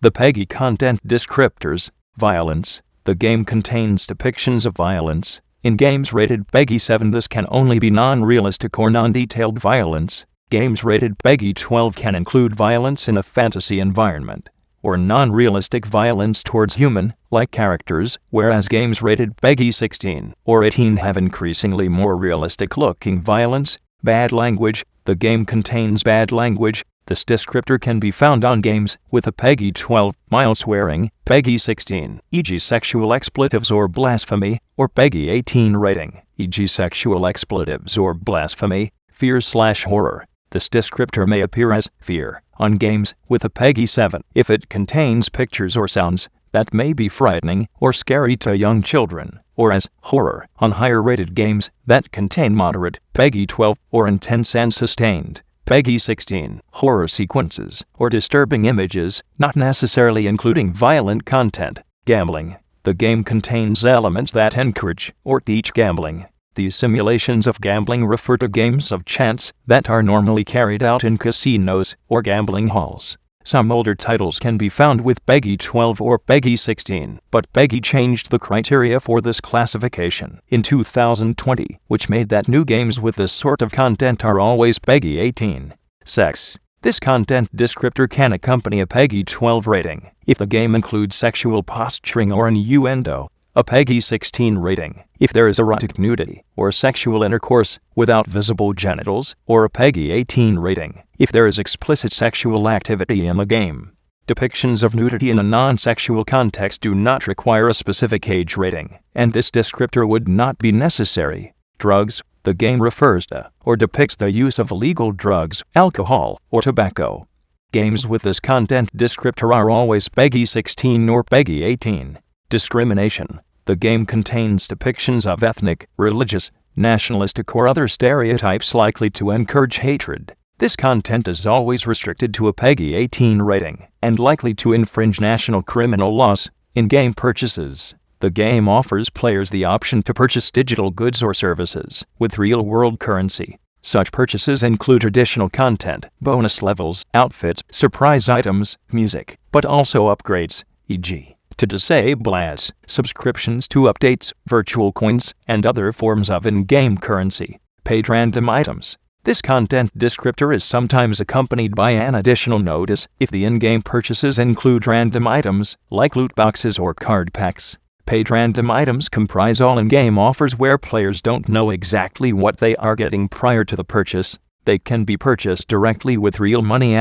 The PEGI content descriptors. Violence. The game contains depictions of violence. In games rated PEGI 7, this can only be non-realistic or non-detailed violence. Games rated PEGI 12 can include violence in a fantasy environment, or non-realistic violence towards human-like characters, whereas games rated PEGI 16 or 18 have increasingly more realistic-looking violence. Bad language. The game contains bad language. This descriptor can be found on games with a PEGI 12, mild swearing, PEGI 16, e.g. sexual expletives or blasphemy, or PEGI 18 rating, e.g. sexual expletives or blasphemy. Fear/horror. This descriptor may appear as fear on games with a PEGI 7 if it contains pictures or sounds that may be frightening or scary to young children, or as horror on higher-rated games that contain moderate PEGI 12 or intense and sustained PEGI 16 horror sequences or disturbing images, not necessarily including violent content. Gambling. The game contains elements that encourage or teach gambling. These simulations of gambling refer to games of chance that are normally carried out in casinos or gambling halls. Some older titles can be found with PEGI 12 or PEGI 16, but PEGI changed the criteria for this classification in 2020, which made that new games with this sort of content are always PEGI 18. Sex. This content descriptor can accompany a PEGI 12 rating if the game includes sexual posturing or innuendo, a PEGI 16 rating if there is erotic nudity or sexual intercourse without visible genitals, or a PEGI 18 rating if there is explicit sexual activity in the game. Depictions of nudity in a non-sexual context do not require a specific age rating, and this descriptor would not be necessary. Drugs. The game refers to or depicts the use of illegal drugs, alcohol, or tobacco. Games with this content descriptor are always PEGI 16 or PEGI 18. Discrimination. The game contains depictions of ethnic, religious, nationalistic, or other stereotypes likely to encourage hatred. This content is always restricted to a PEGI 18 rating and likely to infringe national criminal laws. In-game purchases. The game offers players the option to purchase digital goods or services with real-world currency. Such purchases include additional content, bonus levels, outfits, surprise items, music, but also upgrades, e.g. to disable ads, subscriptions to updates, virtual coins, and other forms of in-game currency. Paid random items. This content descriptor is sometimes accompanied by an additional notice if the in-game purchases include random items, like loot boxes or card packs. Paid random items comprise all in-game offers where players don't know exactly what they are getting prior to the purchase. They can be purchased directly with real money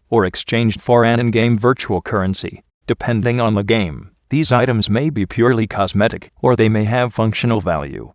or exchanged for an in-game virtual currency. Depending on the game, these items may be purely cosmetic or they may have functional value.